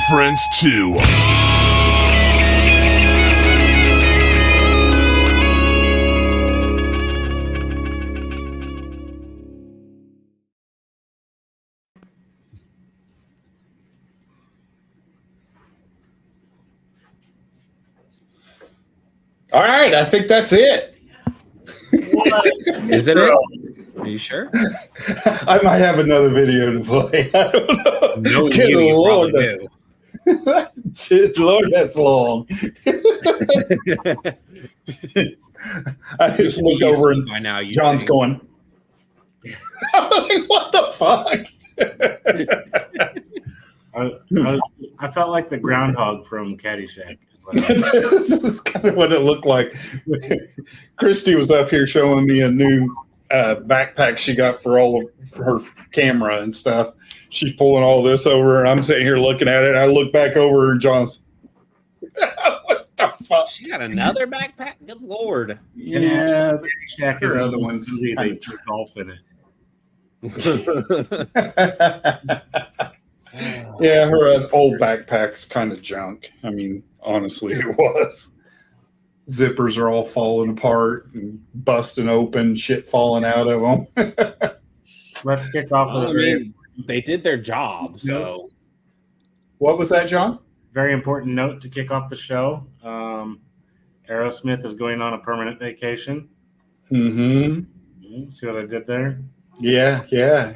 Friends 2. All right, I think that's it. Is it? Are you sure? I might have another video to play. I don't know. No, you Lord, probably do. Lord, that's long. I just look over and by now, John's going, I'm like, what the fuck? I felt like the groundhog from Caddyshack. This is kind of what it looked like. Christy was up here showing me a new backpack she got for all of her camera and stuff. She's pulling all this over, and I'm sitting here looking at it. I look back over, and John's, what the fuck? She got another backpack? Good Lord. Yeah, Caddyshack is other ones. they put golf in it. Yeah, her old backpack's kind of junk. I mean, honestly, it was. Zippers are all falling apart and busting open, shit falling out of them. Let's kick off with they did their job, so. What was that, John? Very important note to kick off the show. Aerosmith is going on a permanent vacation. Mm-hmm. See what I did there? Yeah,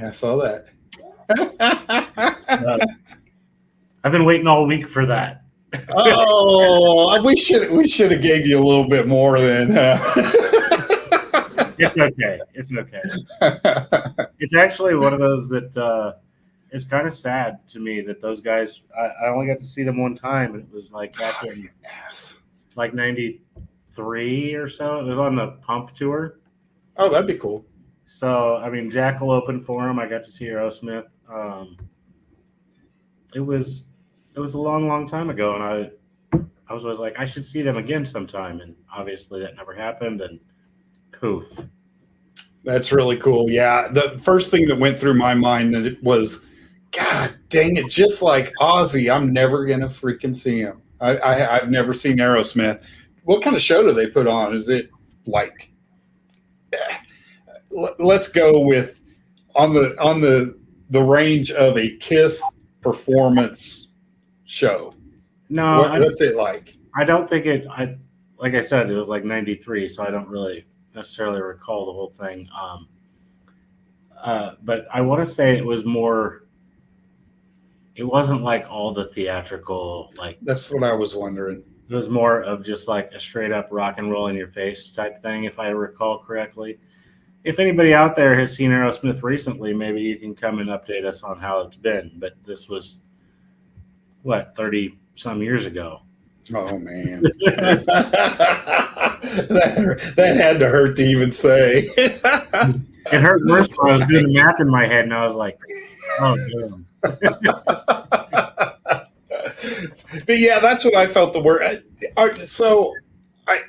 I saw that. I've been waiting all week for that. Oh, we should have gave you a little bit more than. It's okay. It's okay. It's actually one of those that it's kind of sad to me that those guys. I only got to see them one time, and it was like back in like '93 or so. It was on the Pump tour. Oh, that'd be cool. So I mean, Jack will open for him. I got to see Aerosmith. It was a long time ago, and I was always like, I should see them again sometime, and obviously that never happened. And poof. That's really cool. Yeah, the first thing that went through my mind was, God dang it! Just like Ozzy, I'm never gonna freaking see him. I've never seen Aerosmith. What kind of show do they put on? Is it like? Let's go with on the range of a Kiss performance show. No, what's it like? I don't think it. Like I said, it was like '93, so I don't really necessarily recall the whole thing. But I want to say it was more. It wasn't like all the theatrical like. That's what I was wondering. It was more of just like a straight up rock and roll in your face type thing, if I recall correctly. If anybody out there has seen Aerosmith recently, maybe you can come and update us on how it's been. But this was, 30 some years ago. Oh, man. that had to hurt to even say. It hurt worse when I was doing the math in my head, and I was like, oh, damn. But yeah, that's what I felt the word. So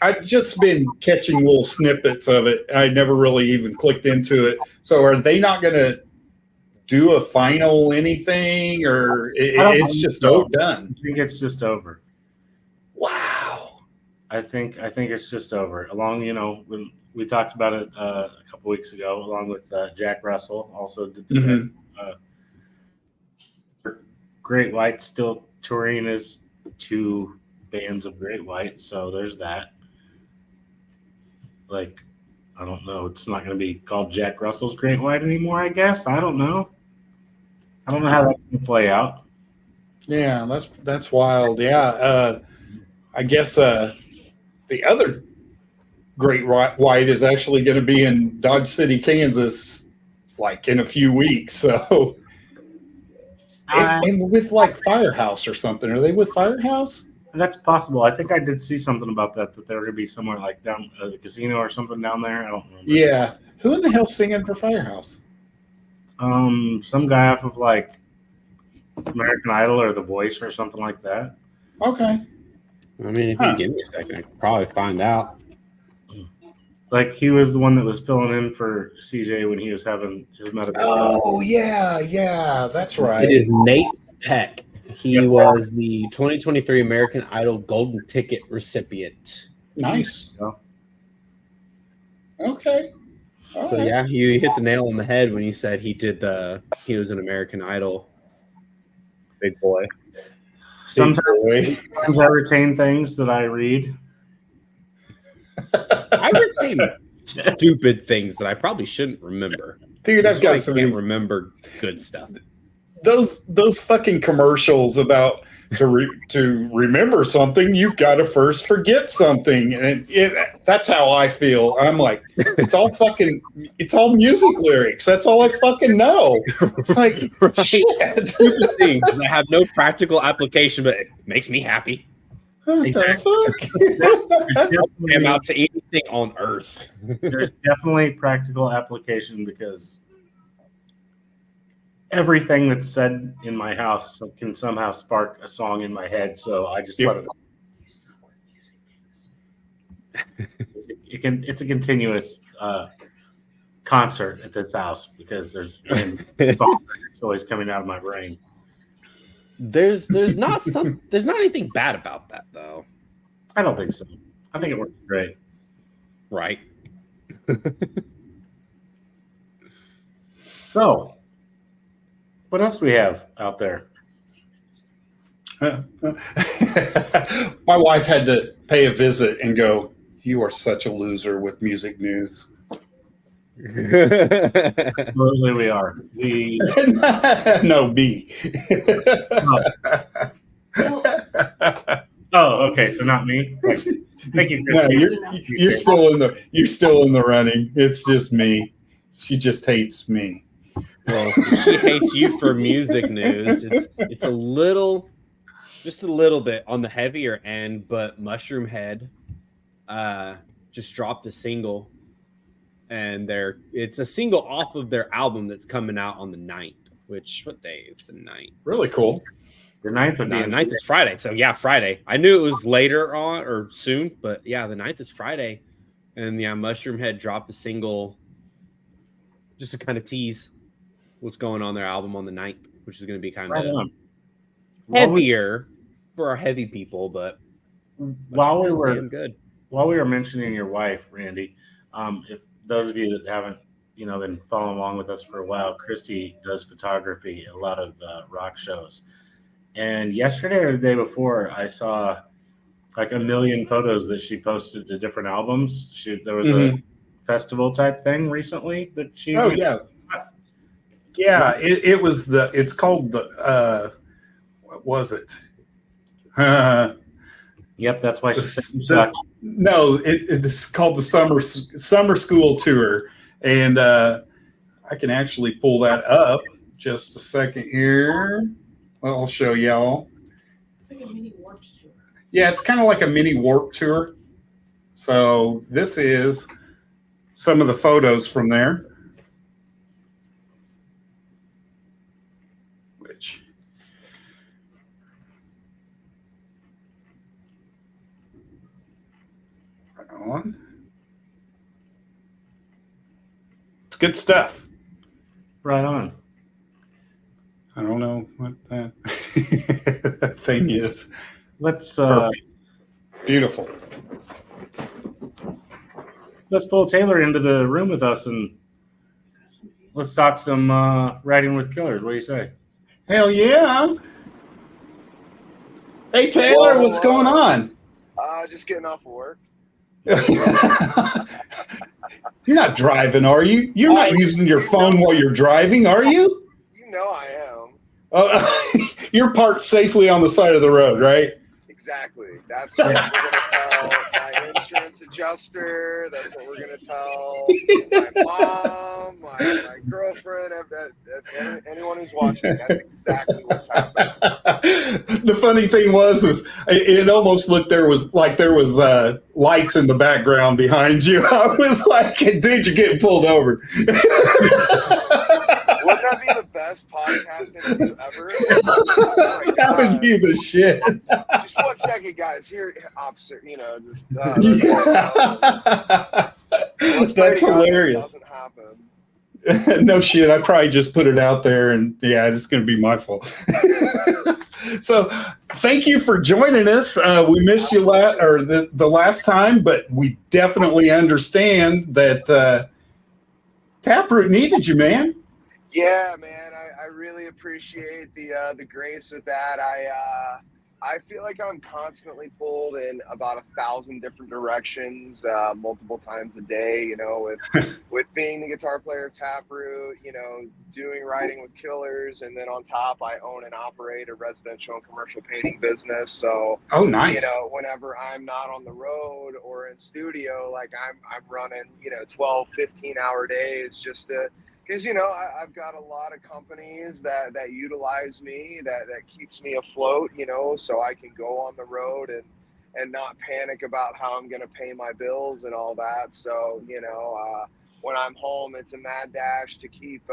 I've just been catching little snippets of it. I never really even clicked into it. So are they not going to do a final anything, or it's just done? I think it's just over. Wow. I think it's just over. Along, when we talked about it a couple weeks ago, along with Jack Russell, also did the same. Great White still touring as two bands of Great White, so there's that. Like, I don't know. It's not going to be called Jack Russell's Great White anymore, I guess. I don't know. I don't know how that's going to play out. Yeah, that's wild. Yeah, I guess the other Great White is actually going to be in Dodge City, Kansas, like in a few weeks. So, and with like Firehouse or something. Are they with Firehouse? That's possible. I think I did see something about that they were going to be somewhere like down at the casino or something down there. I don't remember. Yeah. Who in the hell's singing for Firehouse? Some guy off of like American Idol or The Voice or something like that. Okay. I mean, if you give me a second, I could probably find out. Like, he was the one that was filling in for CJ when he was having his medical. Oh, yeah, that's right. It is Nate Peck. He was the 2023 American Idol Golden Ticket recipient. Nice. Okay. So yeah, you hit the nail on the head when you said he was an American Idol big boy. Sometimes I retain things that I read. I retain stupid things that I probably shouldn't remember. Dude, I've got some. Can't remember good stuff. Those fucking commercials about to remember something, you've got to first forget something, and that's how I feel. I'm like, it's all music lyrics. That's all I fucking know. It's like shit. Stupid things that have no practical application, but it makes me happy. Exactly. I'm out to anything on earth. There's definitely practical application because everything that's said in my house can somehow spark a song in my head. So I just let it. It's a continuous concert at this house because there's it's always coming out of my brain. There's not anything bad about that though. I don't think so. I think it works great. Right. So, what else do we have out there? My wife had to pay a visit and go, "You are such a loser with music news." Absolutely, we are. No, B. Oh, okay. So not me. Thank you. No, you're still in the running. It's just me. She just hates me. Well, she hates you for music news. It's just a little bit on the heavier end, but Mushroom Head just dropped a single, and it's a single off of their album that's coming out on the 9th. What day is the 9th? Really cool. The 9th would be the 9th is Friday. So yeah, Friday. I knew it was later on or soon, but yeah, the 9th is Friday. And yeah, Mushroom Head dropped a single just to kind of tease what's going on their album on the 9th, which is going to be kind of heavier for our heavy people, but while we were mentioning your wife, Randy, if those of you that haven't, been following along with us for a while, Christy does photography at a lot of rock shows. And yesterday or the day before, I saw like 1 million photos that she posted to different albums. There was a festival type thing recently that she. Oh yeah, yeah. It's called the. What was it? Yep, that's why she said. No, it's called the summer school tour, and I can actually pull that up. Just a second here. Well, I'll show y'all. It's like a mini Warped Tour. Yeah, it's kind of like a mini Warped Tour. So this is some of the photos from there. Which right on. It's good stuff. Right on. I don't know what that thing is. Let's beautiful. Let's pull Taylor into the room with us and let's talk some writing with killers. What do you say? Hell yeah! Hey Taylor, what's going on? Just getting off of work. You're not driving, are you? You're not using your phone while you're driving, are you? You know I am. You're parked safely on the side of the road, right? Exactly. That's what we're going to tell my insurance adjuster. That's what we're going to tell my mom, my girlfriend, anyone who's watching. That's exactly what's happening. The funny thing was it almost looked there was lights in the background behind you. I was like, dude, you're getting pulled over. Wouldn't that be the best podcast interview ever? Oh that would be the shit. Just 1 second, guys. Here, officer. Just. That's hilarious. That doesn't happen. No shit. I probably just put it out there, and yeah, it's going to be my fault. So, thank you for joining us. We missed you the last time, but we definitely understand that Taproot needed you, man. Yeah, man, I really appreciate the grace with that. I feel like I'm constantly pulled in about 1,000 different directions, multiple times a day. You know, with being the guitar player of Taproot, you know, doing writing with Killers, and then on top, I own and operate a residential and commercial painting business. So, oh, nice. You know, whenever I'm not on the road or in studio, like I'm running, you know, 12, 15-hour days just to. Because, you know, I've got a lot of companies that utilize me, that keeps me afloat, you know, so I can go on the road and not panic about how I'm going to pay my bills and all that. So, you know, when I'm home, it's a mad dash to keep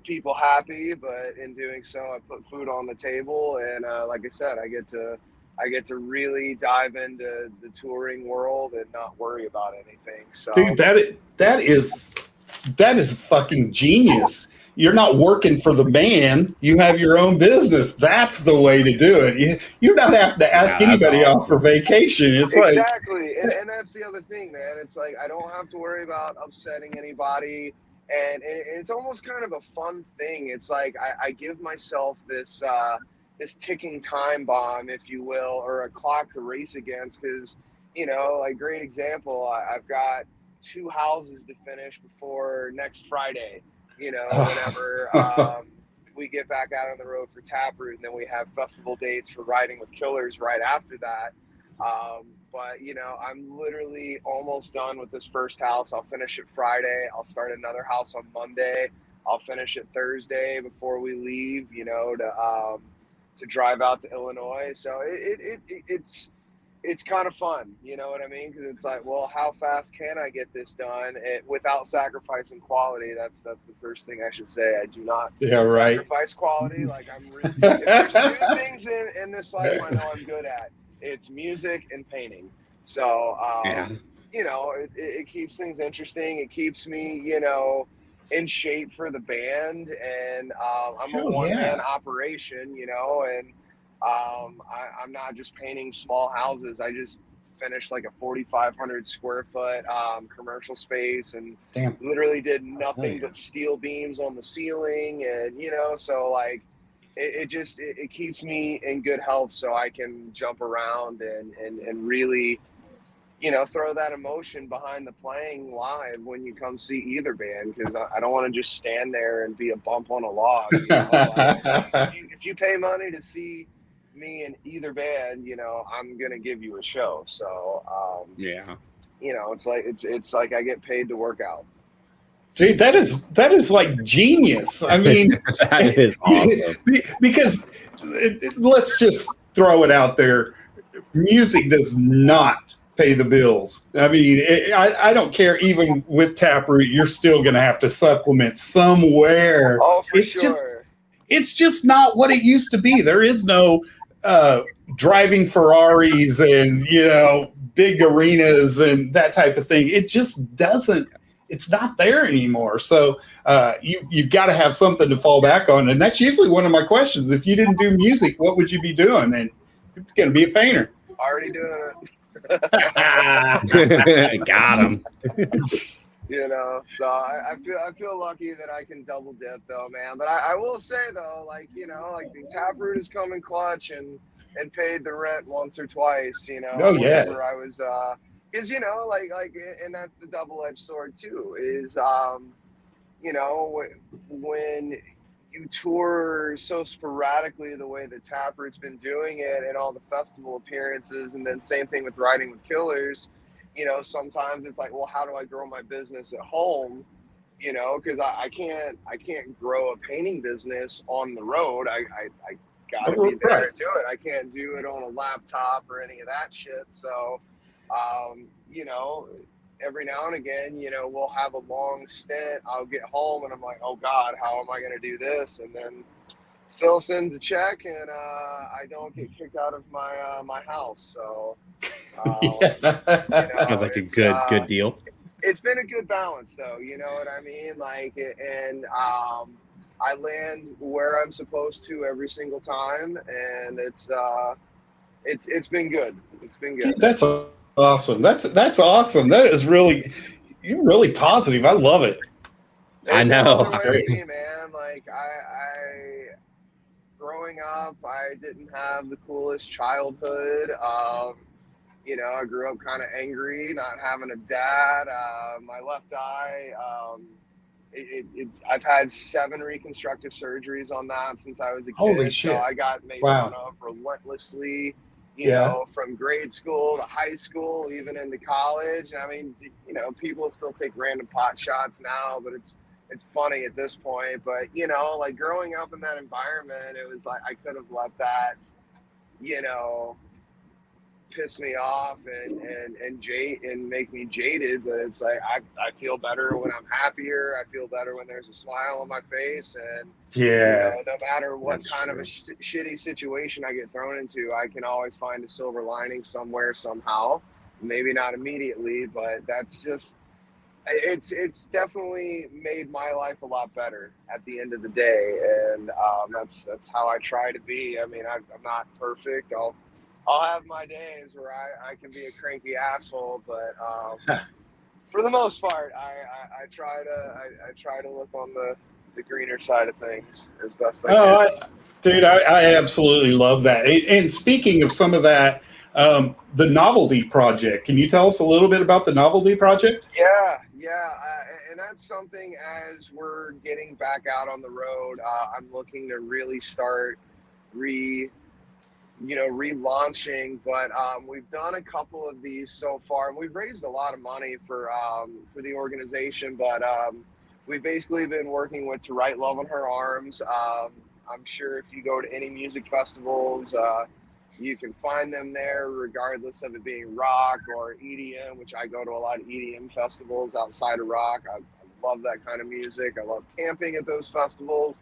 people happy. But in doing so, I put food on the table. And like I said, I get to really dive into the touring world and not worry about anything. So, dude, that is fucking genius. You're not working for the band. You have your own business. That's the way to do it. You're not having to ask anybody off for vacation. It's exactly. And that's the other thing, man. It's like I don't have to worry about upsetting anybody. And it's almost kind of a fun thing. It's like I give myself this ticking time bomb, if you will, or a clock to race against. Because, you know, like, great example, I've got 2 houses to finish before next Friday, you know, whenever we get back out on the road for Taproot, and then we have festival dates for riding with Killers right after that. But, you know, I'm literally almost done with this first house. I'll finish it Friday. I'll start another house on Monday. I'll finish it Thursday before we leave, you know, to drive out to Illinois. So it's kind of fun, you know what I mean? Because it's like, well, how fast can I get this done without sacrificing quality? That's the first thing I should say. I do not sacrifice quality. Like, if there's 2 things in this life I know I'm good at, it's music and painting. So, you know, it keeps things interesting. It keeps me, you know, in shape for the band. And I'm a one-man operation, you know, and I'm not just painting small houses. I just finished like a 4,500 square foot commercial space, and literally did nothing but steel beams on the ceiling. And, you know, so like it keeps me in good health, so I can jump around and really, you know, throw that emotion behind the playing live when you come see either band. Because I don't want to just stand there and be a bump on a log. You know? Like, if you pay money to see me in either band, you know, I'm gonna give you a show. So you know, it's like I get paid to work out. Dude, that is like genius. I mean, that is awesome. Because let's just throw it out there. Music does not pay the bills. I mean, I don't care. Even with Taproot, you're still going to have to supplement somewhere. Oh, for sure. It's just not what it used to be. There is no driving Ferraris and, you know, big arenas and that type of thing. It just doesn't. It's not there anymore. So you've got to have something to fall back on. And that's usually one of my questions. If you didn't do music, what would you be doing? And you're going to be a painter. Already doing it. Got him. You know, so I feel lucky that I can double dip though, man. But I will say though, like, you know, like the Taproot has come in clutch and paid the rent once or twice, you know. Oh yeah. Whenever I was because, you know, like, and that's the double-edged sword too, is, you know, when you tour so sporadically the way that Taproot's been doing it, and all the festival appearances, and then same thing with riding with Killers, you know, sometimes it's like, well, how do I grow my business at home? You know, because I can't grow a painting business on the road. I gotta be there to do it. I can't do it on a laptop or any of that shit. So, you know, every now and again, you know, we'll have a long stint. I'll get home and I'm like, oh God, how am I going to do this? And then Phil sends a check and I don't get kicked out of my house. So, you know, sounds like a good deal. it's been a good balance though, you know what I mean? Like, and I land where I'm supposed to every single time, and it's been good. It's been good. That's awesome. That's awesome. That is really, you're really positive. I love it. I There's know. no other It's way great. to be, man. Like growing up, I didn't have the coolest childhood. You know, I grew up kind of angry, not having a dad. My left eye, I've had 7 reconstructive surgeries on that since I was a kid. Holy So shit. I got made Wow. fun of relentlessly, you Yeah. know, from grade school to high school, even into college. I mean, you know, people still take random pot shots now, but it's funny at this point. But, you know, like growing up in that environment, it was like I could have let that, you know, piss me off and make me jaded, but it's like I feel better when I'm happier. I feel better when there's a smile on my face, and you know, no matter what That's kind of a true. shitty situation I get thrown into, I can always find a silver lining somewhere somehow. Maybe not immediately, but that's just it's definitely made my life a lot better at the end of the day, and that's how I try to be. I mean, I'm not perfect. I'll have my days where I can be a cranky asshole, but for the most part, I try to look on the greener side of things as best I can. Dude, I absolutely love that. And speaking of some of that, the novelty project, can you tell us a little bit about the novelty project? Yeah, and that's something as we're getting back out on the road, I'm looking to really start relaunching. But we've done a couple of these so far, and we've raised a lot of money for the organization. But we've basically been working with To Write Love on Her Arms. I'm sure if you go to any music festivals, you can find them there, regardless of it being rock or EDM, which I go to a lot of EDM festivals outside of rock. I love that kind of music. I love camping at those festivals.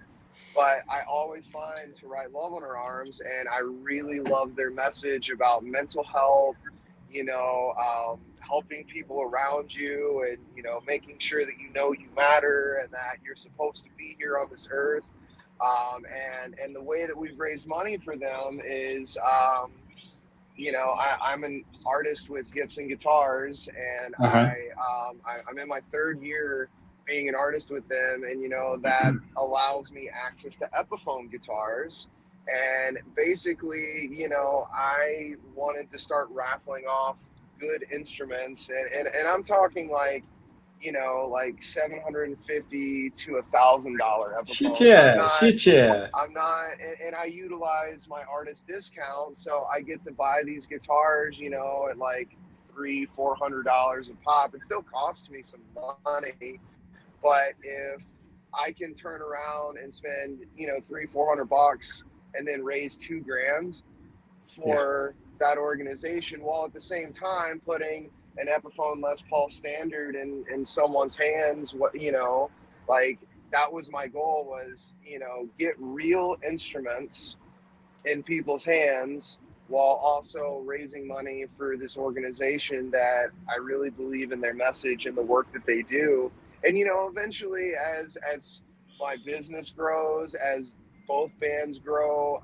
But I always find To Write Love on Her Arms, and I really love their message about mental health, you know, helping people around you, and, you know, making sure that you know you matter and that you're supposed to be here on this earth. And the way that we've raised money for them is, you know, I'm an artist with Gibson Guitars, and I'm in my 3rd year being an artist with them, and you know that allows me access to Epiphone guitars. And basically, you know, I wanted to start raffling off good instruments, and I'm talking like, you know, like $750 to $1,000 Shit Epiphones. yeah. I'm not, and I utilize my artist discount, so I get to buy these guitars, you know, at like $300-400 a pop. It still costs me some money, but if I can turn around and spend, you know, $300-400 and then raise $2,000 for that organization, while at the same time putting an Epiphone Les Paul Standard in someone's hands, what, you know, like, that was my goal, was, you know, get real instruments in people's hands while also raising money for this organization that I really believe in their message and the work that they do. And, you know, eventually as my business grows, as both bands grow,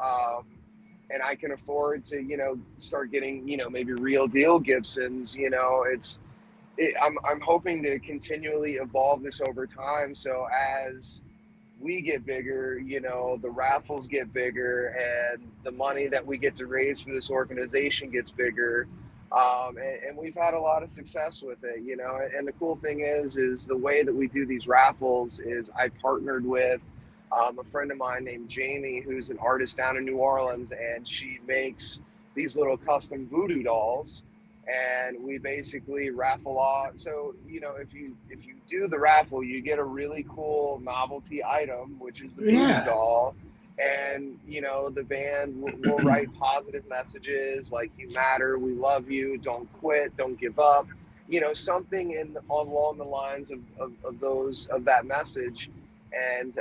and I can afford to, you know, start getting, you know, maybe real deal Gibsons, you know, I'm hoping to continually evolve this over time. So as we get bigger, you know, the raffles get bigger, and the money that we get to raise for this organization gets bigger. And we've had a lot of success with it, you know. And the cool thing is the way that we do these raffles is I partnered with a friend of mine named Jamie, who's an artist down in New Orleans, and she makes these little custom voodoo dolls. And we basically raffle off. So, you know, if you do the raffle, you get a really cool novelty item, which is the voodoo doll. And, you know, the band will write positive messages like, you matter, we love you, don't quit, don't give up, you know, something along the lines of that message. And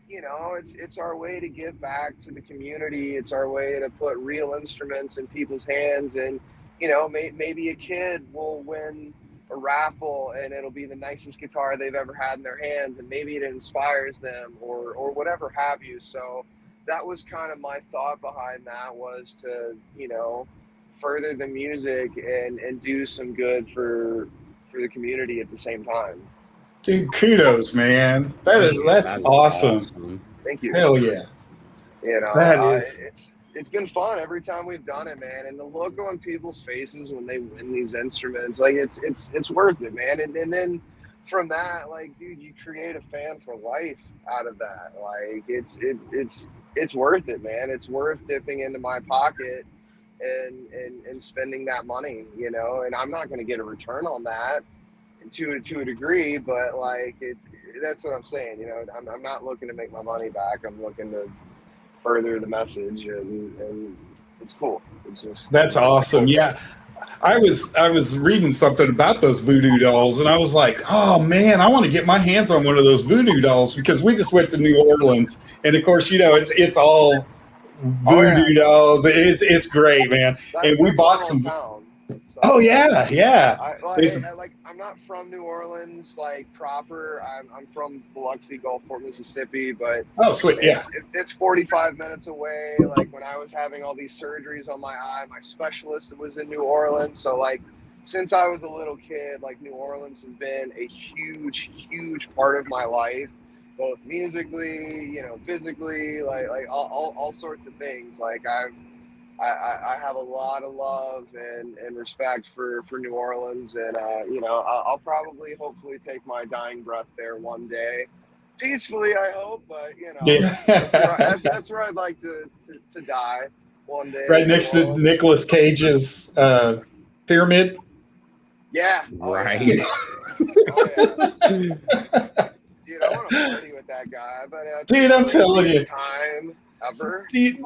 you know, it's our way to give back to the community. It's our way to put real instruments in people's hands. And, you know, maybe a kid will win a raffle, and it'll be the nicest guitar they've ever had in their hands, and maybe it inspires them or whatever have you. So that was kind of my thought behind that, was to, you know, further the music and do some good for the community at the same time. Dude, kudos, man. That's That is awesome. Thank you. Hell yeah. You know, That is. it's been fun every time we've done it, man. And the look on people's faces when they win these instruments, like it's worth it, man. And then from that, like, dude, you create a fan for life out of that. Like, it's worth it, man. It's worth dipping into my pocket and spending that money, you know. And I'm not going to get a return on that to a degree, but like that's what I'm saying. You know, I'm not looking to make my money back. I'm looking to further the message, and it's cool. It's just That's awesome. Cool. Yeah. I was reading something about those voodoo dolls, and I was like, oh man, I want to get my hands on one of those voodoo dolls, because we just went to New Orleans, and of course, you know, it's all voodoo dolls. It's great, man. And we bought some. Town, so. Oh yeah, yeah. I'm not from New Orleans, like proper. I'm from Biloxi, Gulfport, Mississippi, but oh sweet, yeah. It's 45 minutes away. Like when I was having all these surgeries on my eye, my specialist was in New Orleans. So like since I was a little kid, like New Orleans has been a huge part of my life, both musically, you know, physically, like all sorts of things. Like I have a lot of love and respect for New Orleans, and you know, I'll probably hopefully take my dying breath there one day, peacefully, I hope. But you know, yeah. that's where I'd like to die one day. Right next to Nicolas Cage's pyramid. Yeah. Right. Yeah. Oh, yeah. Dude, I want to party with that guy, but dude, I'm telling you, time ever. Dude,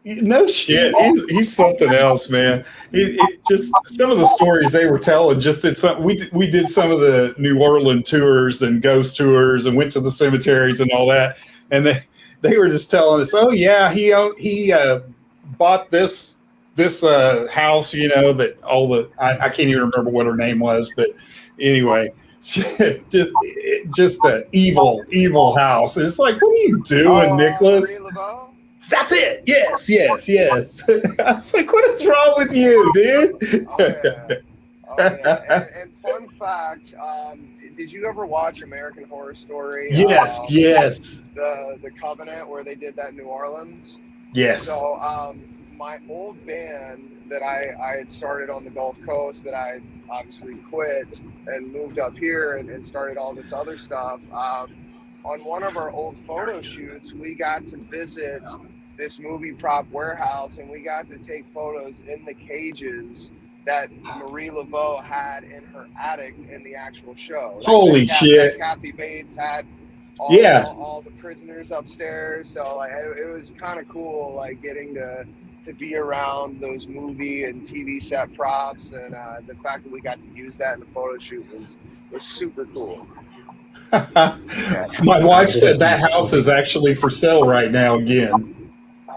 no shit, he's something else, man. It just some of the stories they were telling. Just did some. We did some of the New Orleans tours and ghost tours, and went to the cemeteries and all that. And they were just telling us, oh yeah, he bought this house, you know, that all the I can't even remember what her name was, but anyway. Just an evil house. It's like, what are you doing, Nicholas? That's it. Yes. I was like, what is wrong with you, dude? Oh, yeah. And fun fact, did you ever watch American Horror Story? Yes. The Covenant, where they did that in New Orleans? Yes. So my old band that I had started on the Gulf Coast, that I obviously quit and moved up here and started all this other stuff. On one of our old photo shoots, we got to visit this movie prop warehouse, and we got to take photos in the cages that Marie Laveau had in her attic in the actual show. Holy shit. Kathy Bates had all the prisoners upstairs. So like it was kind of cool, like getting to be around those movie and TV set props, and the fact that we got to use that in the photo shoot was super cool. My wife said that house is actually for sale right now again.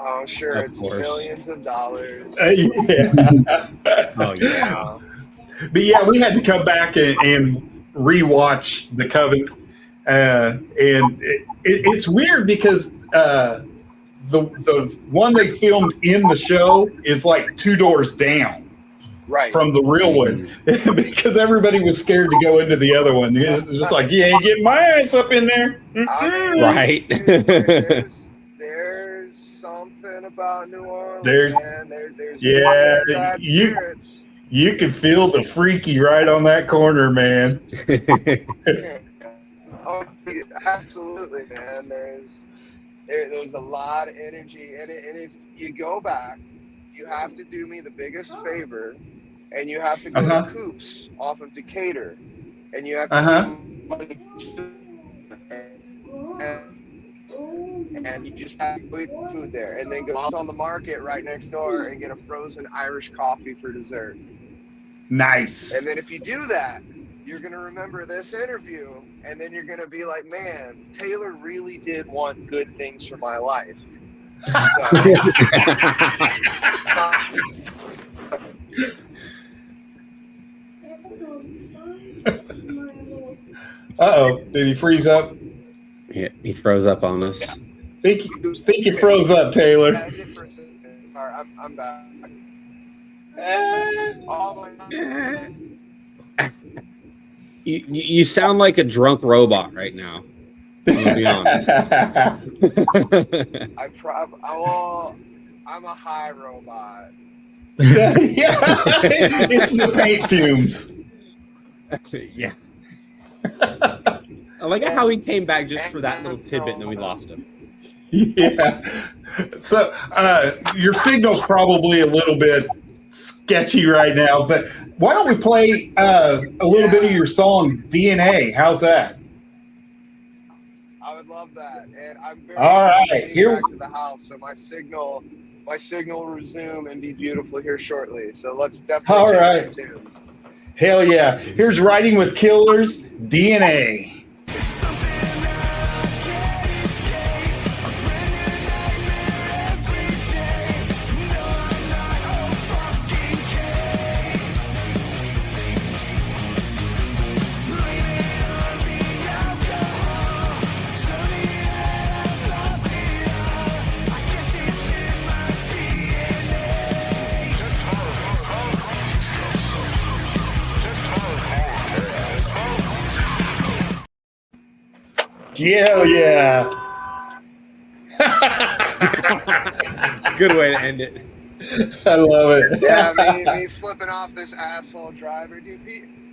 Oh, sure. It's millions of dollars. Yeah. Oh, yeah. But yeah, we had to come back and rewatch The Covenant. And it's weird because the one they filmed in the show is like 2 doors down. Right. From the real one, because everybody was scared to go into the other one. It's just like, you ain't getting my ass up in there. Right. Dude, there's something about New Orleans. There's you can feel the freaky right on that corner, man. Oh, absolutely, man. There's a lot of energy, and if you go back, you have to do me the biggest favor, and you have to go to Coops off of Decatur, and you have to and you just have to eat the food there, and then go out on the market right next door and get a frozen Irish coffee for dessert. Nice. And then if you do that, you're going to remember this interview, and then you're going to be like, man, Taylor really did want good things for my life. So, Uh-oh, did he freeze up? Yeah, he froze up on us. Think you froze up, Taylor. Yeah, I did for a second. All right, I'm back. Eh. Oh my You sound like a drunk robot right now. I'm gonna be honest. I'm a high robot. Yeah, it's the paint fumes. Yeah. I like how he came back just for that little tidbit and then we lost him. Yeah. So your signal's probably a little bit sketchy right now, but why don't we play a little bit of your song DNA? How's that? I would love that. And I'm very All right, getting back to the house, so my signal will resume and be beautiful here shortly. So let's definitely All change right. some tunes. Hell yeah. Here's Riding with Killers, DNA. Hell yeah. Good way to end it. I love it. Yeah, me flipping off this asshole driver, dude.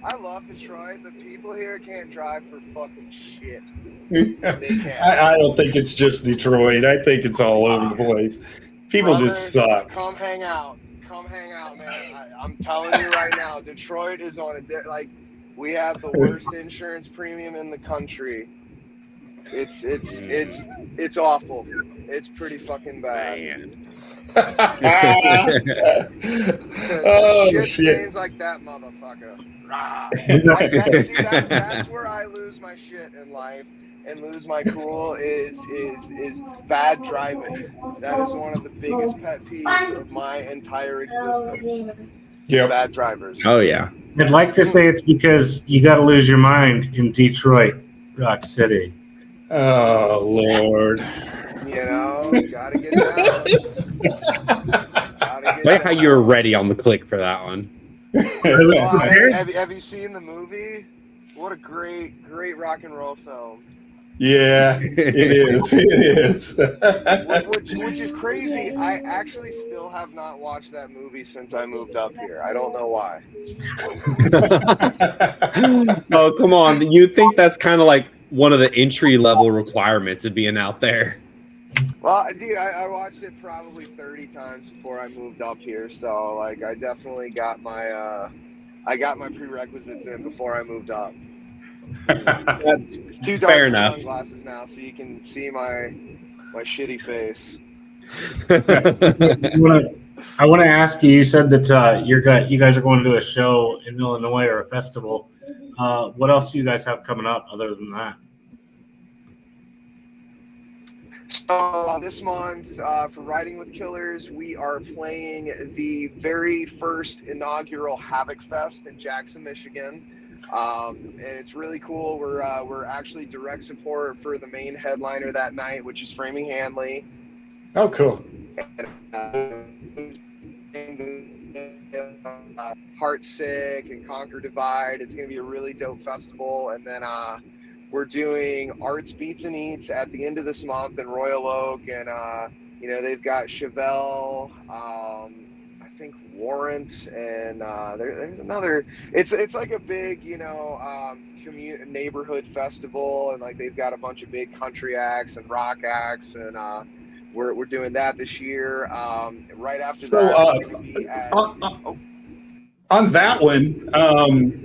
I love Detroit, but people here can't drive for fucking shit. They can't. I don't think it's just Detroit. I think it's all over the place. People just suck. Come hang out. Come hang out, man. I'm telling you right now, Detroit is on a we have the worst insurance premium in the country. It's awful. It's pretty fucking bad. Man. Oh, shit stains like that motherfucker. That's where I lose my shit in life and lose my cool is bad driving. That is one of the biggest pet peeves of my entire existence. Yep. Bad drivers. Oh yeah. I'd like to say it's because you got to lose your mind in Detroit, Rock City. Oh, Lord. You know, gotta get down. Like how you were ready on the click for that one. Have you seen the movie? What a great rock and roll film. Yeah, it is. It is. Which is crazy. I actually still have not watched that movie since I moved up here. I don't know why. Oh, come on. You think that's kind of like one of the entry level requirements of being out there? Well, dude, I watched it probably 30 times before I moved up here. So, like, I definitely got my prerequisites in before I moved up. That's It's too dark fair for enough. sunglasses now, so you can see my shitty face. I want to ask you. You said that you guys are going to do a show in Illinois or a festival. What else do you guys have coming up other than that? So this month, for Riding with Killers, we are playing the very first inaugural Havoc Fest in Jackson, Michigan. And it's really cool. We're actually direct support for the main headliner that night, which is Framing Hanley. Oh, cool. Heart Sick and Conquer Divide. It's going to be a really dope festival. And then we're doing Arts Beats and Eats at the end of this month in Royal Oak. And, they've got Chevelle, I think Warrant, and there's another. It's like a big, neighborhood festival. And, like, they've got a bunch of big country acts and rock acts. And we're doing that this year. Right after that, we're going to be at... On that one,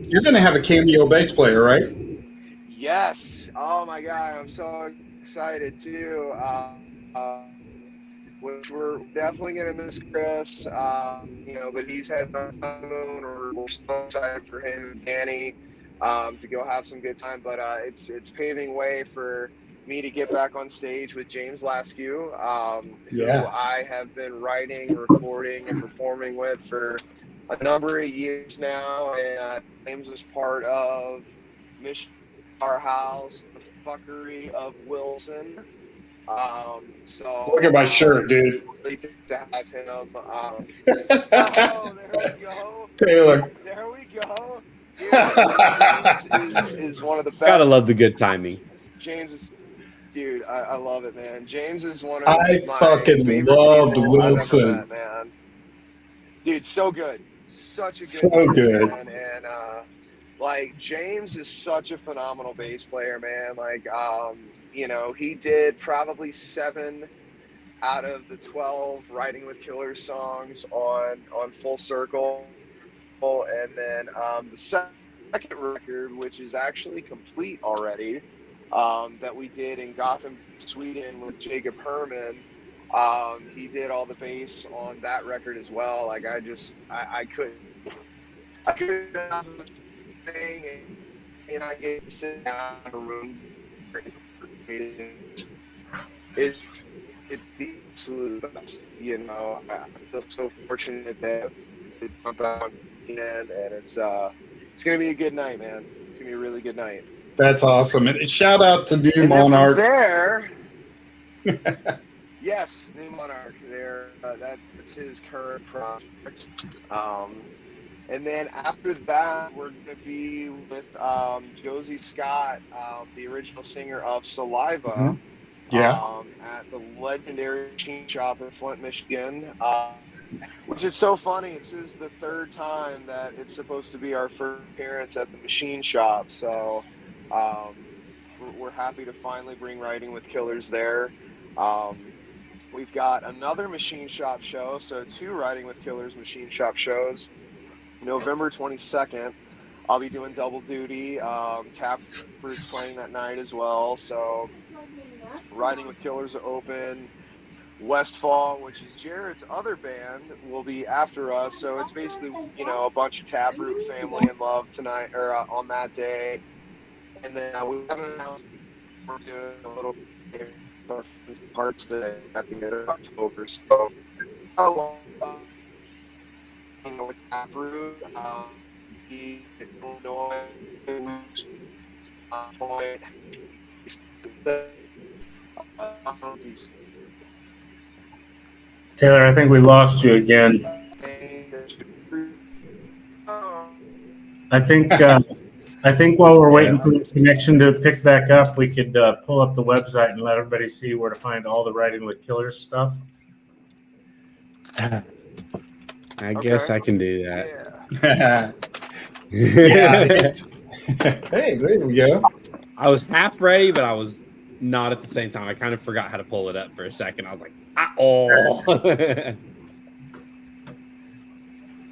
you're going to have a cameo bass player, right? Yes. Oh my God, I'm so excited too. Which we're definitely gonna miss Chris. But he's had on honeymoon, or we're so excited for him and Danny to go have some good time. But it's paving way for me to get back on stage with James Laskew, who I have been writing, recording, and performing with for a number of years now. And James was part of our house, the fuckery of Wilson. So Look at my shirt, dude. really to have him. Oh, there we go. Taylor. There we go. Dude, James is one of the best. Gotta love the good timing. James is, dude, I love it, man. James is one of I my fucking favorite loved people I've ever Wilson. met, man. Dude, so good. Such a good So dude, good. man. And like James is such a phenomenal bass player, man. Like you know, he did probably 7 out of the 12 Riding with Killers songs on Full Circle. And then the second record, which is actually complete already, that we did in Gotham, Sweden with Jacob Herman. He did all the bass on that record as well. Like I couldn't have a thing, and I get to sit down in a room. It's the absolute best, you know. I feel so fortunate that it jumped out and it's gonna be a good night, man. It's gonna be a really good night. That's awesome. And shout out to New And Monarch. then from there, yes, New Monarch. There, that's his current project. And then after that, we're gonna be with Josie Scott, the original singer of Saliva. Mhm. Yeah. At the legendary machine shop in Flint, Michigan, which is so funny. This is the 3rd time that it's supposed to be our first appearance at the machine shop. So we're happy to finally bring Riding with Killers there. We've got another machine shop show, so 2 Riding with Killers machine shop shows. November 22nd, I'll be doing double duty. Taproot's playing that night as well. So Riding with Killers are open. Westfall, which is Jared's other band, will be after us. So it's basically, you know, a bunch of Taproot family in love tonight or on that day. And then we haven't announced we're doing a little parts today at the end of October. So you know, with Taproot, Illinois, point. Taylor, I think we lost you again. I think while we're waiting for the connection to pick back up, we could pull up the website and let everybody see where to find all the Riding with Killers stuff. I guess I can do that. Yeah. Hey, there we go. I was half ready, but I was not at the same time. I kind of forgot how to pull it up for a second. I was like, oh.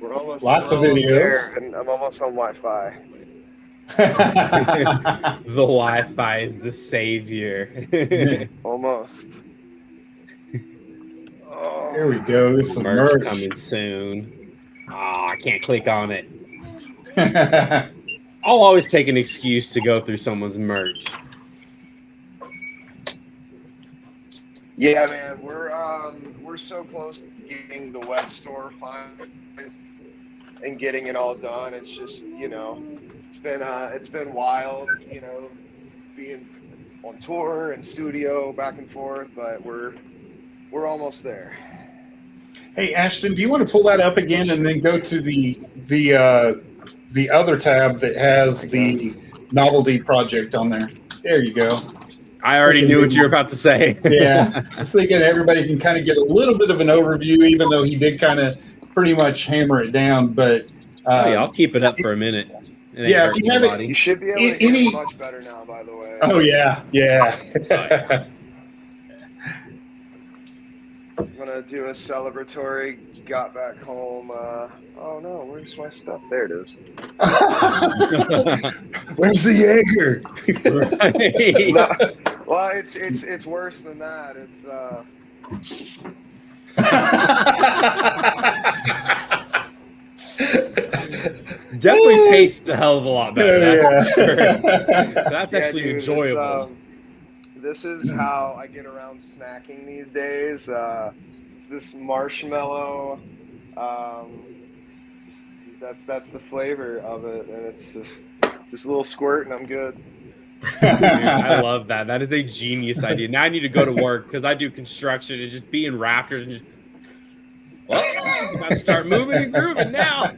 We're almost, Lots of almost videos. there, and I'm almost on Wi-Fi. The Wi-Fi is the savior. Almost. Oh. There we go. Some merch merch. coming soon. Oh, I can't click on it. I'll always take an excuse to go through someone's merch. Yeah, man, we're so close to getting the web store finalized and getting it all done. It's just, you know, it's been wild, you know, being on tour and studio back and forth, but we're almost there. Hey, Ashton, do you want to pull that up again and then go to the other tab that has the novelty project on there? There you go. I already knew what you were about to say. Yeah, I was thinking everybody can kind of get a little bit of an overview, even though he did kind of pretty much hammer it down. But yeah, I'll keep it up for a minute. Yeah, if you have it, you should be able to hear it much better now, by the way. Oh yeah. I'm gonna do a celebratory got back home. Oh no, where's my stuff? There it is. Where's the Jaeger? No, well, it's worse than that. It's definitely tastes a hell of a lot better. That's for sure. That's actually dude, enjoyable. This is how I get around snacking these days. It's this marshmallow. That's the flavor of it, and it's just a little squirt, and I'm good. Dude, I love that. That is a genius idea. Now I need to go to work because I do construction and just be in rafters and just, well, it's about to start moving and grooving now.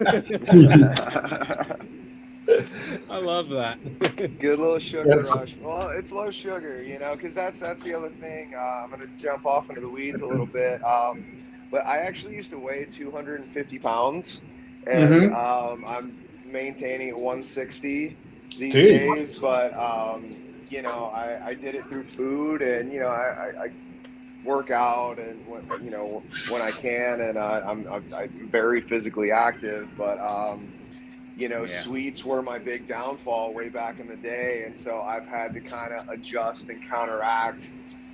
I love that. Good little sugar rush. Well, it's low sugar, you know, because that's the other thing. I'm gonna jump off into the weeds a little bit. But I actually used to weigh 250 pounds, and I'm maintaining at 160 these days. But you know, I did it through food, and you know, I work out and you know when I can, and I'm very physically active, but you know, sweets were my big downfall way back in the day, and so I've had to kind of adjust and counteract.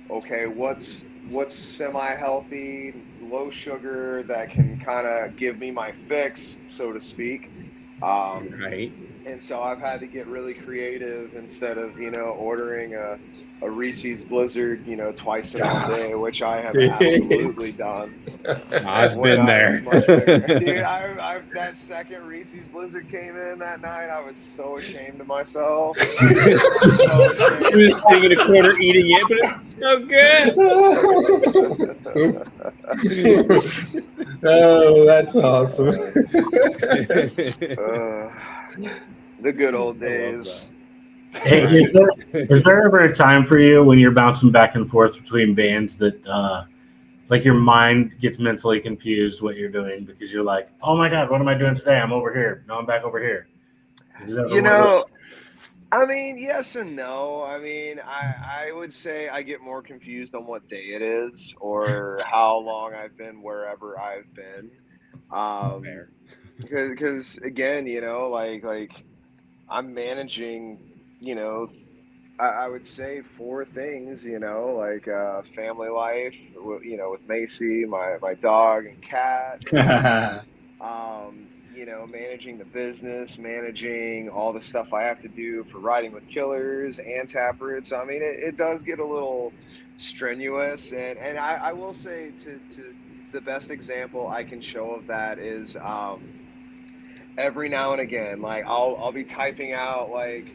Okay, what's semi-healthy, low sugar that can kind of give me my fix, so to speak. Right. And so I've had to get really creative instead of, you know, ordering a Reese's Blizzard, you know, twice in a day, which I have absolutely done. I've been there. Dude, I that second Reese's Blizzard came in that night, I was so ashamed of myself. You're just sitting in a corner eating it, but it's so good. Oh, that's awesome. The good old days. Hey, is there ever a time for you when you're bouncing back and forth between bands that like your mind gets mentally confused what you're doing because you're like, oh my God, what am I doing today? I'm over here. No, I'm back over here. You know, I mean, yes and no. I mean, I would say I get more confused on what day it is or how long I've been wherever I've been. Because again, you know, like I'm managing, you know, I would say 4 things, you know, like family life, you know, with Macy, my dog and cat, you know, managing the business, managing all the stuff I have to do for riding with Killers and Taproot. So, I mean, it does get a little strenuous. And I will say to the best example I can show of that is every now and again, like I'll be typing out like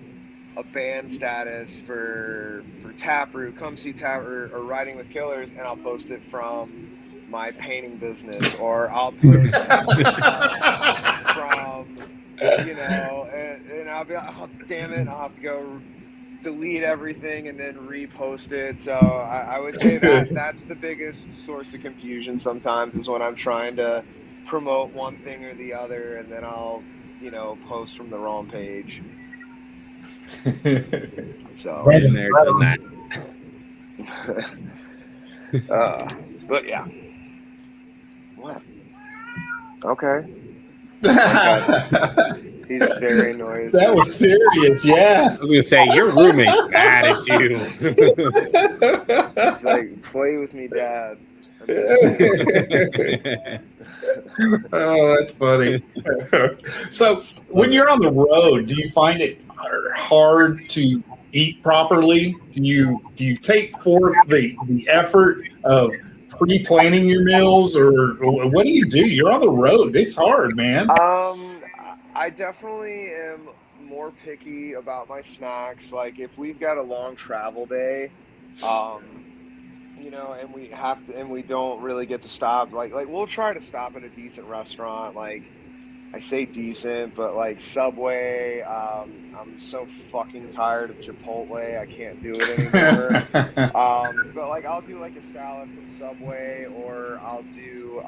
a band status for Taproot, come see Taproot, or riding with Killers, and I'll post it from my painting business, or I'll post from, you know, and I'll be like, oh, damn it, I'll have to go delete everything and then repost it. So I would say that's the biggest source of confusion sometimes, is when I'm trying to promote one thing or the other, and then I'll, you know, post from the wrong page. So been there, done that. But yeah. What? Okay. He's very noisy. That was serious, yeah. I was gonna say your roommate's mad at you. It's like, play with me, Dad. Oh, that's funny. So, when you're on the road, do you find it hard to eat properly? Do you take forth the effort of pre-planning your meals, or what do you do? You're on the road. It's hard, man. I definitely am more picky about my snacks. Like if we've got a long travel day, you know, and we have to, and we don't really get to stop. Like we'll try to stop at a decent restaurant. Like I say decent, but like Subway. I'm so fucking tired of Chipotle. I can't do it anymore. But like I'll do like a salad from Subway, or I'll do,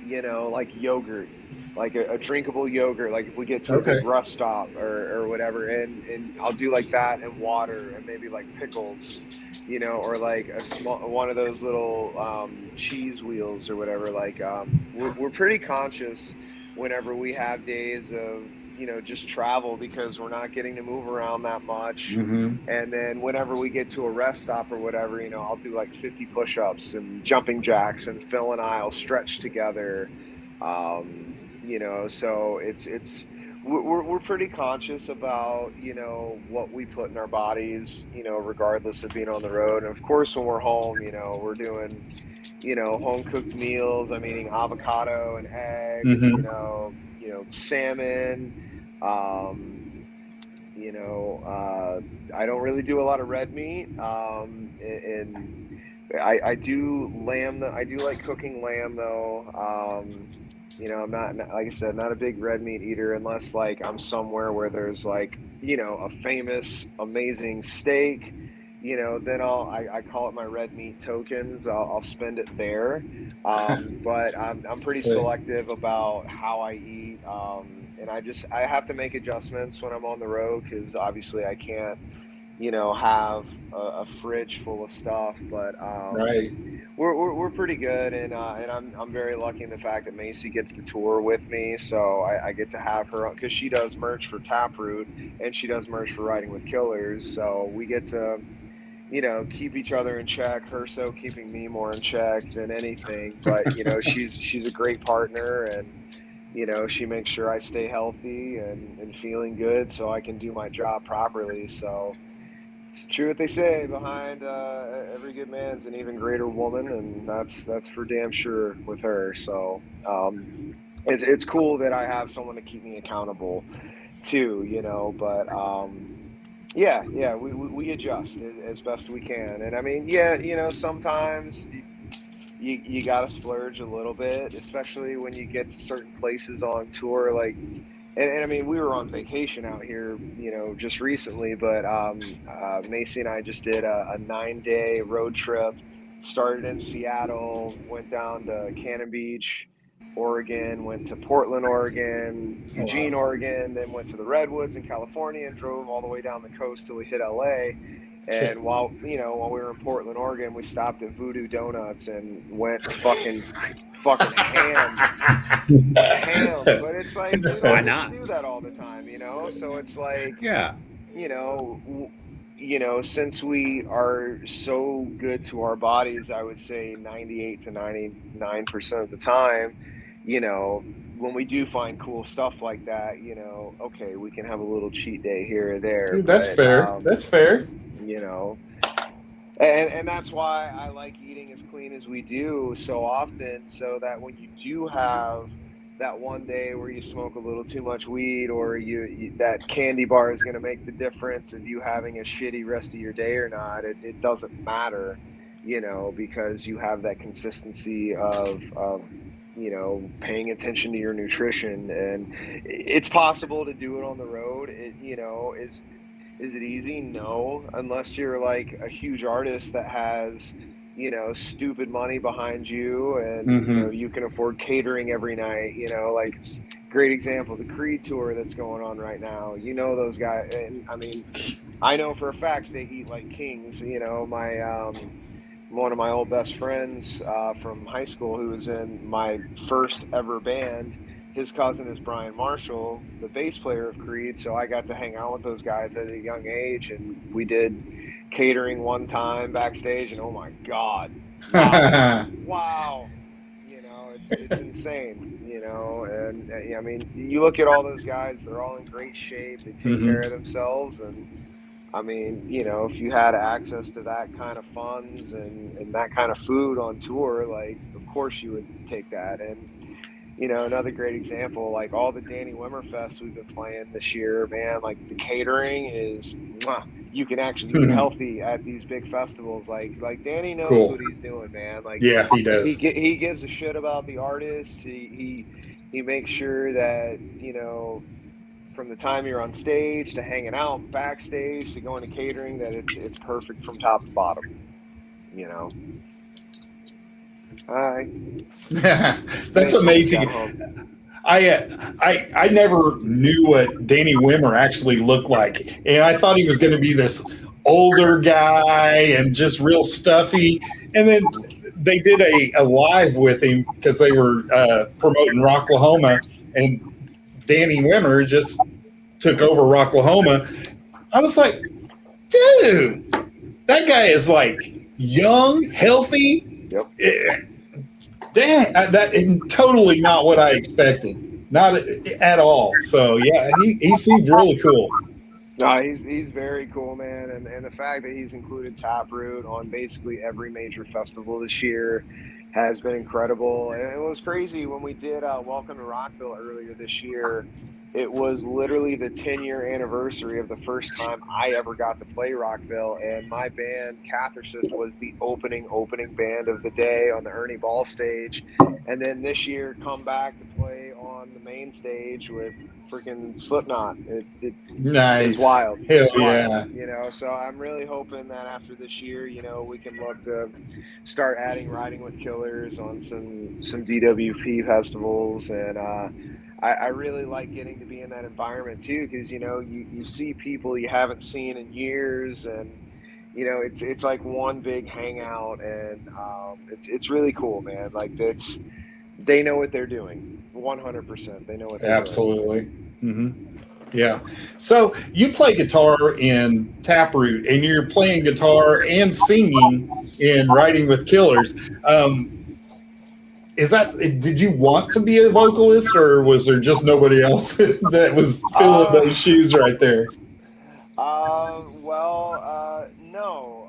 you know, like yogurt, like a drinkable yogurt. Like if we get to a big rest stop or whatever, and I'll do like that and water and maybe like pickles, you know, or like a small one of those little cheese wheels or whatever. Like we're pretty conscious whenever we have days of, you know, just travel, because we're not getting to move around that much. Mm-hmm. And then whenever we get to a rest stop or whatever, you know, I'll do like 50 push-ups and jumping jacks, and Phil and I'll stretch together. You know, so we're pretty conscious about, you know, what we put in our bodies, you know, regardless of being on the road. And of course, when we're home, you know, we're doing, you know, home cooked meals. I'm eating avocado and eggs, Mm-hmm. you know, salmon, I don't really do a lot of red meat. And I do lamb. I do like cooking lamb though. I'm not, like I said, not a big red meat eater unless like I'm somewhere where there's like, a famous, amazing steak. Then I call it my red meat tokens. I'll spend it there. But I'm pretty selective about how I eat. And I have to make adjustments when I'm on the road because obviously I can't, have a fridge full of stuff. But Right. we're pretty good, and I'm very lucky in the fact that Macy gets to tour with me, so I get to have her because she does merch for Taproot and she does merch for Riding with Killers, so we get to keep each other in check. Her so keeping me more in check than anything, but she's a great partner, and she makes sure I stay healthy and feeling good so I can do my job properly. So it's true what they say, behind every good man's an even greater woman, and that's for damn sure with her. So it's cool that I have someone to keep me accountable too, but yeah, we adjust as best we can. And I mean, yeah, sometimes you got to splurge a little bit, especially when you get to certain places on tour. Like, and I mean, we were on vacation out here, just recently, but Macy and I just did a 9-day road trip. Started in Seattle, went down to Cannon Beach, Oregon, went to Portland, Oregon, Eugene, Oregon, then went to the Redwoods in California and drove all the way down the coast till we hit LA. And while we were in Portland, Oregon, we stopped at Voodoo Donuts and went fucking ham. But it's like we Why don't get not? to do that all the time, So it's like, Yeah. since we are so good to our bodies, I would say 98 to 99% of the time, when we do find cool stuff like that, okay, we can have a little cheat day here or there. That's But, fair. That's fair. And that's why I like eating as clean as we do so often, so that when you do have that one day where you smoke a little too much weed, or that candy bar is going to make the difference of you having a shitty rest of your day or not, it doesn't matter, because you have that consistency of paying attention to your nutrition. And it's possible to do it on the road. Is it easy? No, unless you're like a huge artist that has, stupid money behind you, and you can afford catering every night. Like, great example, the Creed tour that's going on right now. Those guys, and I mean, I know for a fact they eat like kings. My one of my old best friends from high school, who was in my first ever band, his cousin is Brian Marshall, the bass player of Creed. So I got to hang out with those guys at a young age, and we did catering one time backstage, and oh my God, wow, it's insane, and I mean, you look at all those guys, they're all in great shape, they take care of themselves, and I mean, if you had access to that kind of funds and that kind of food on tour, like, of course you would take that. And another great example, like all the Danny Wimmer fests we've been playing this year, man, like the catering is, you can actually eat healthy at these big festivals. Like Danny knows what he's doing, man. Like, yeah, he does. He gives a shit about the artists. He makes sure that, from the time you're on stage to hanging out backstage to going to catering, that it's perfect from top to bottom. That's amazing. I never knew what Danny Wimmer actually looked like, and I thought he was going to be this older guy and just real stuffy. And then they did a live with him because they were promoting Rocklahoma, and Danny Wimmer just took over Rocklahoma. I was like, dude, that guy is like young, healthy. Yep. Damn, that is totally not what I expected. Not at all. So yeah, he seemed really cool. No, he's very cool, man, and the fact that he's included Taproot on basically every major festival this year has been incredible. And it was crazy when we did Welcome to Rockville earlier this year. it was literally the 10-year anniversary of the first time I ever got to play Rockville, and my band, Catharsis, was the opening band of the day on the Ernie Ball stage. And then this year, come back to play on the main stage with freaking Slipknot. It Nice. was wild. Hell It was yeah. wild, you know. So I'm really hoping that after this year, you know, we can look to start adding Riding with Killers on some DWP festivals, and I really like getting to be in that environment too, because you know you see people you haven't seen in years, and you know it's like one big hangout, and it's really cool, man. Like they know what they're doing, 100%. They know what they're doing. Absolutely. Yeah. So you play guitar in Taproot, and you're playing guitar and singing in Riding with Killers. Did you want to be a vocalist, or was there just nobody else that was filling those shoes right there? No.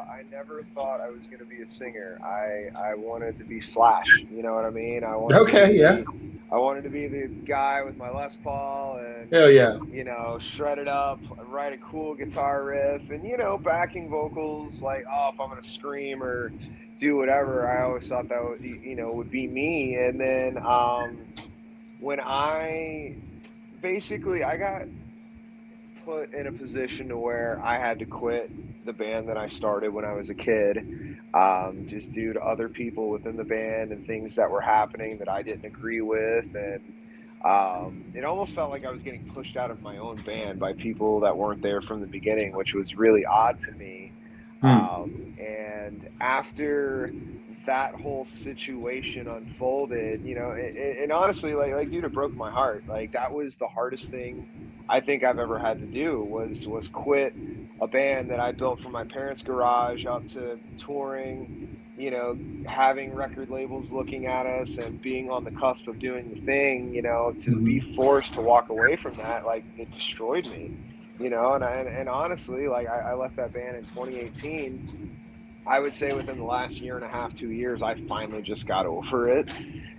I never thought I was going to be a singer. I wanted to be Slash. You know what I mean? I wanted to be the guy with my Les Paul and, Hell yeah. you know, shred it up, write a cool guitar riff, and, you know, backing vocals like, oh, if I'm going to scream or do whatever, I always thought that would, you know, would be me. And then when I got put in a position to where I had to quit the band that I started when I was a kid, just due to other people within the band and things that were happening that I didn't agree with. And it almost felt like I was getting pushed out of my own band by people that weren't there from the beginning, which was really odd to me. And after that whole situation unfolded, you know, and honestly, like dude, it broke my heart. Like that was the hardest thing I think I've ever had to do was quit a band that I built from my parents' garage up to touring, you know, having record labels looking at us and being on the cusp of doing the thing, you know, to be forced to walk away from that, like it destroyed me, you know. And honestly, like I left that band in 2018. I would say within the last year and a half, 2 years, I finally just got over it,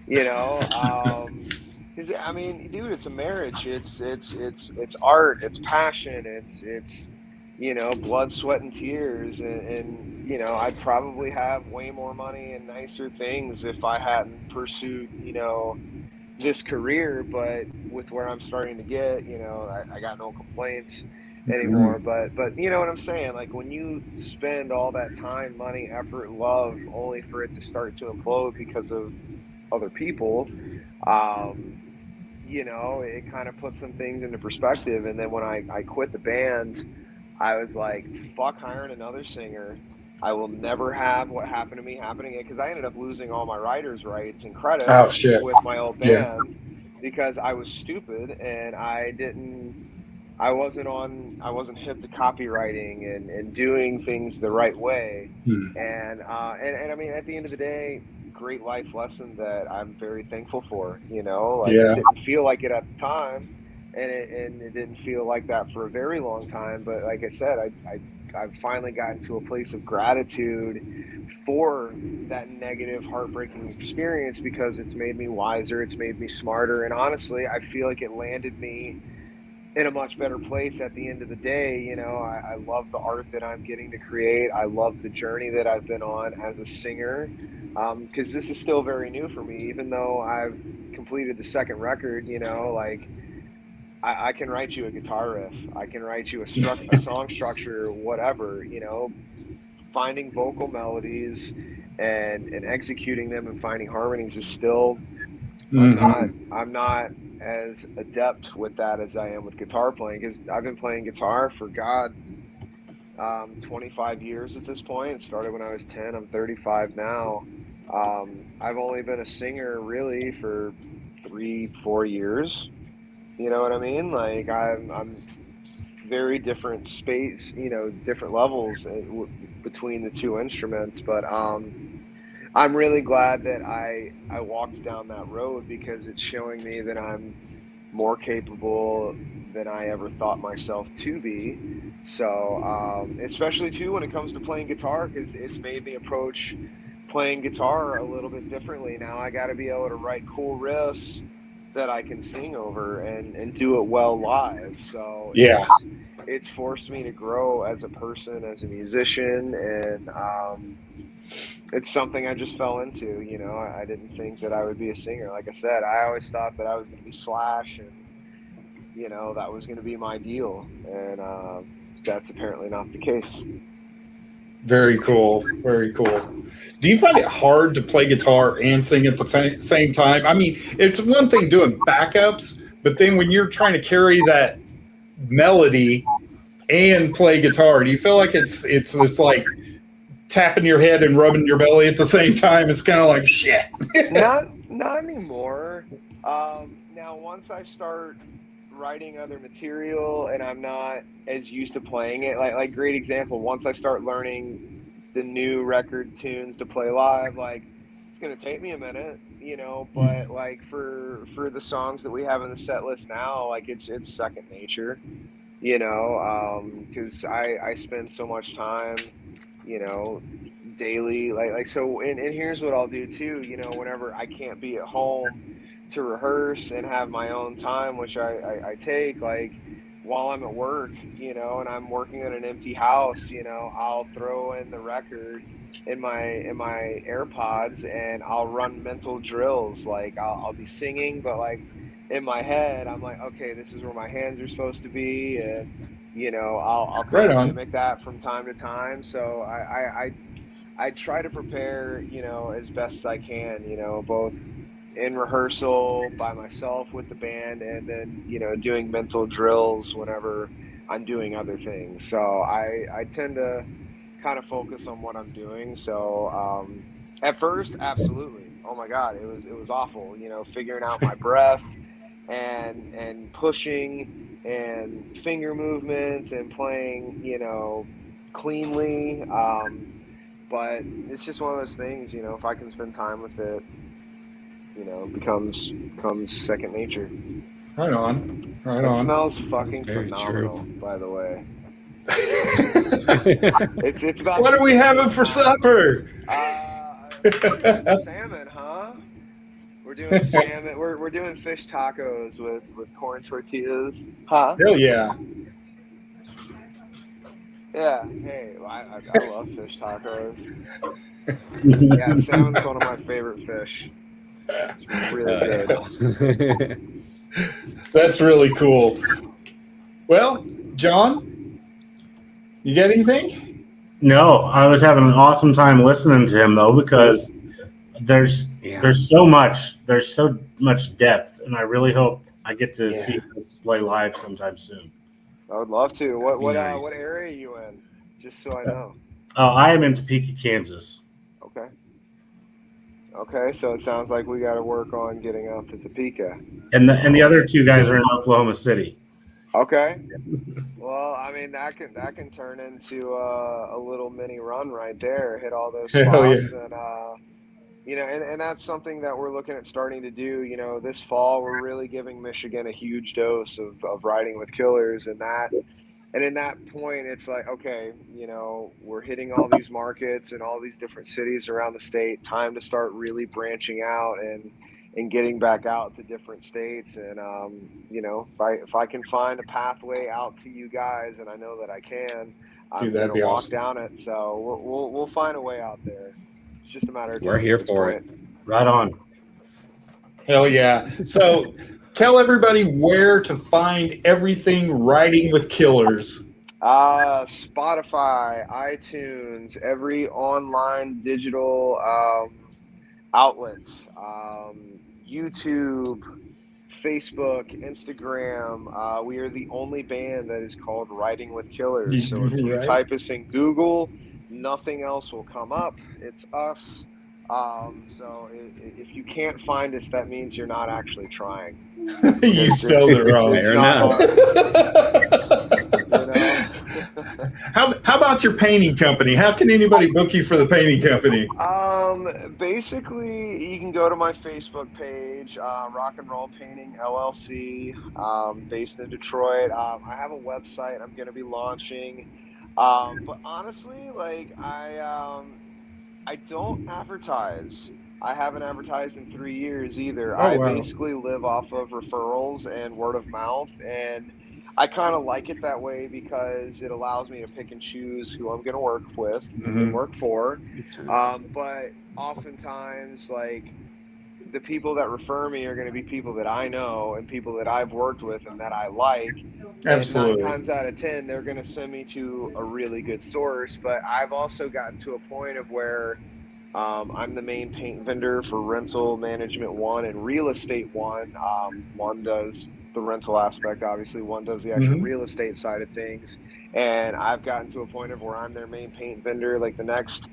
you know. Because I mean, dude, it's a marriage. It's art. It's passion. It's you know, blood, sweat, and tears. And you know, I'd probably have way more money and nicer things if I hadn't pursued, you know, this career. But with where I'm starting to get, you know, I got no complaints anymore. But you know what I'm saying? Like when you spend all that time, money, effort, love, only for it to start to implode because of other people, you know, it kind of puts some things into perspective. And then when I quit the band, I was like, fuck hiring another singer. I will never have what happened to me happening again, because I ended up losing all my writer's rights and credits with my old band because I was stupid and I wasn't hip to copywriting and doing things the right way. And I mean, at the end of the day, great life lesson that I'm very thankful for, you know, like it didn't feel like it at the time, and it didn't feel like that for a very long time. But like I said, I've finally gotten to a place of gratitude for that negative, heartbreaking experience, because it's made me wiser, it's made me smarter, and honestly, I feel like it landed me in a much better place at the end of the day. You know, I love the art that I'm getting to create. I love the journey that I've been on as a singer, because this is still very new for me. Even though I've completed the second record, you know, like I can write you a guitar riff. I can write you a song structure, whatever, you know, finding vocal melodies and executing them and finding harmonies is still, I'm not as adept with that as I am with guitar playing, because I've been playing guitar for 25 years at this point. It started when I was 10. I'm 35 now. I've only been a singer really for 3-4 years. You know what I mean? Like I'm very different space, you know, different levels between the two instruments. But I'm really glad that I walked down that road, because it's showing me that I'm more capable than I ever thought myself to be. So, especially too when it comes to playing guitar, because it's made me approach playing guitar a little bit differently. Now I got to be able to write cool riffs that I can sing over and do it well live. So Yeah. it's forced me to grow as a person, as a musician, and it's something I just fell into. You know, I didn't think that I would be a singer. Like I said, I always thought that I was going to be Slash, and you know that was going to be my deal, and that's apparently not the case. Very cool. Very cool. Do you find it hard to play guitar and sing at the same time? I mean, it's one thing doing backups, but then when you're trying to carry that melody and play guitar, do you feel like it's like tapping your head and rubbing your belly at the same time? It's kind of like shit. Not anymore. Now once I start writing other material and I'm not as used to playing it, like great example, once I start learning the new record tunes to play live, like it's gonna take me a minute, you know, but like for the songs that we have in the set list now, like it's second nature, you know, because I spend so much time, you know, daily, like so, and here's what I'll do too, you know, whenever I can't be at home to rehearse and have my own time, which I take, like while I'm at work, you know, and I'm working in an empty house, you know, I'll throw in the record in my AirPods and I'll run mental drills. Like I'll be singing, but like in my head, I'm like, okay, this is where my hands are supposed to be, and you know, I'll kind Right of on. mimic that from time to time. So I try to prepare, you know, as best as I can, you know, both in rehearsal by myself with the band and then, you know, doing mental drills whenever I'm doing other things. So I tend to kind of focus on what I'm doing. So at first, absolutely. Oh my God, it was awful, you know, figuring out my breath and pushing and finger movements and playing, you know, cleanly. But it's just one of those things, you know, if I can spend time with it, you know, becomes second nature. Right on. Right It on. smells fucking very phenomenal, true. by the way. It's about What to are we be having game for time. supper? We're doing salmon, huh? We're doing salmon. We're doing fish tacos with corn tortillas, huh? Hell yeah. Yeah. Hey, I love fish tacos. Yeah, salmon's one of my favorite fish. It's really good. That's really cool. Well, John, you got anything? No, I was having an awesome time listening to him though, because there's Yeah. there's so much depth, and I really hope I get to see him play live sometime soon. I would love to. That'd be nice. What area are you in? Just so I know. I am in Topeka, Kansas. Okay. Okay, so it sounds like we got to work on getting out to Topeka. And the other two guys are in Oklahoma City. Okay. Well, I mean that can turn into a little mini run right there. Hit all those Hell spots, yeah. and you know, and that's something that we're looking at starting to do. You know, this fall we're really giving Michigan a huge dose of riding with Killers, and in that point, it's like, okay, you know, we're hitting all these markets and all these different cities around the state. Time to start really branching out and getting back out to different states. And you know, if I can find a pathway out to you guys, and I know that I can, I'm Dude, that'd gonna be walk awesome. down it. So we'll find a way out there. It's just a matter of time. We're here at this for point. Right on. Hell yeah. So tell everybody where to find everything Riding with Killers. Spotify, iTunes, every online digital outlet, YouTube, Facebook, Instagram. We are the only band that is called Riding with Killers. So if you Right. type us in Google, nothing else will come up. It's us. So if you can't find us, that means you're not actually trying. You spelled it wrong. It's Fair not enough. hard, you know? How about your painting company? How can anybody book you for the painting company? Basically, you can go to my Facebook page, Rock and Roll Painting LLC, based in Detroit. I have a website I'm going to be launching, but honestly, like I don't advertise. I haven't advertised in 3 years either. Oh, I wow. basically live off of referrals and word of mouth, and I kind of like it that way because it allows me to pick and choose who I'm going to work with and work for. But oftentimes, like, the people that refer me are going to be people that I know and people that I've worked with and that I like. Absolutely. And 9 times out of 10, they're going to send me to a really good source. But I've also gotten to a point of where I'm the main paint vendor for Rental Management One and Real Estate One. One does the rental aspect, obviously. One does the actual real estate side of things. And I've gotten to a point of where I'm their main paint vendor. Like the next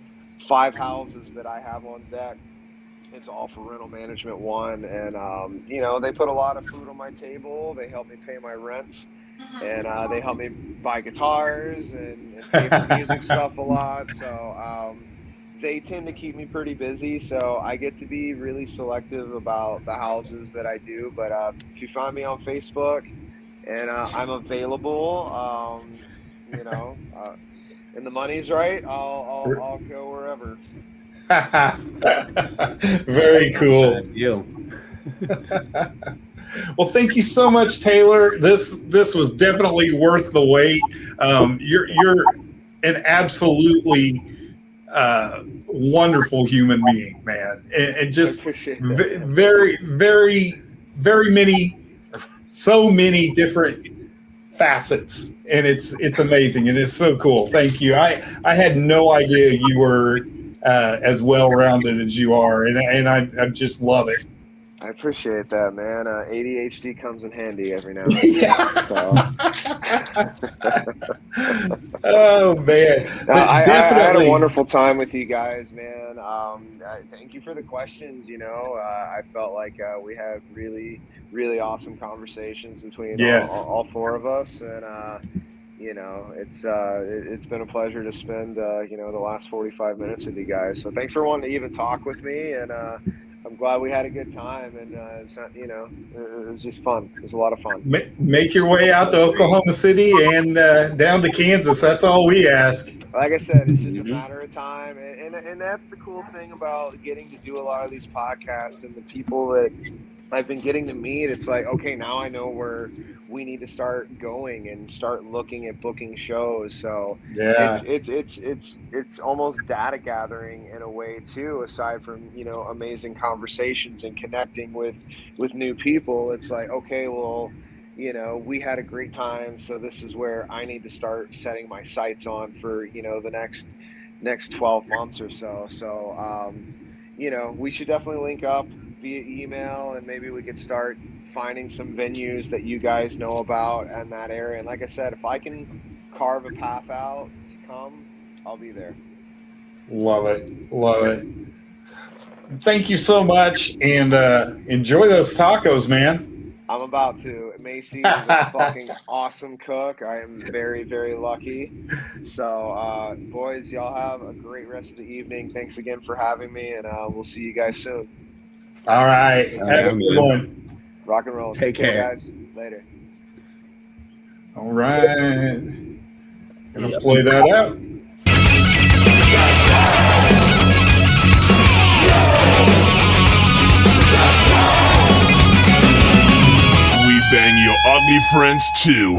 5 houses that I have on deck, it's all for Rental Management One. And, you know, they put a lot of food on my table. They help me pay my rent. And they help me buy guitars and pay for music stuff a lot. So they tend to keep me pretty busy. So I get to be really selective about the houses that I do. But if you find me on Facebook and I'm available, you know, and the money's right, I'll go wherever. Very cool. You. Well, thank you so much, Taylor. This was definitely worth the wait. You're an absolutely wonderful human being, man, and just very, very, very many, so many different facets, and it's amazing and it's so cool. Thank you. I had no idea you were as well-rounded as you are, and I just love it. I appreciate that, man. ADHD comes in handy every now and then. Oh, man. I had a wonderful time with you guys, man. Thank you for the questions. You know, I felt like we had really, really awesome conversations between all 4 of us. And, you know, it's been a pleasure to spend, you know, the last 45 minutes with you guys. So thanks for wanting to even talk with me. And, I'm glad we had a good time, and it's not, you know, it was just fun. It was a lot of fun. Make your way out to Oklahoma City and down to Kansas. That's all we ask. Like I said, it's just a matter of time, and that's the cool thing about getting to do a lot of these podcasts and the people that I've been getting to meet. It's like, okay, now I know where we need to start going and start looking at booking shows. So yeah, it's almost data gathering in a way too, aside from, you know, amazing conversations and connecting with new people. It's like, okay, well, you know, we had a great time, so this is where I need to start setting my sights on for, you know, the next 12 months or so. So you know, we should definitely link up via email, and maybe we could start finding some venues that you guys know about in that area. And like I said, if I can carve a path out to come, I'll be there. Love it. Thank you so much, and enjoy those tacos, man. I'm about to. Macy is a fucking awesome cook. I am very, very lucky. So, boys, y'all have a great rest of the evening. Thanks again for having me, and we'll see you guys soon. All right. Have a good one. Rock and roll. Take care, guys. Later. All right. Gonna play that out. We bang your ugly friends too.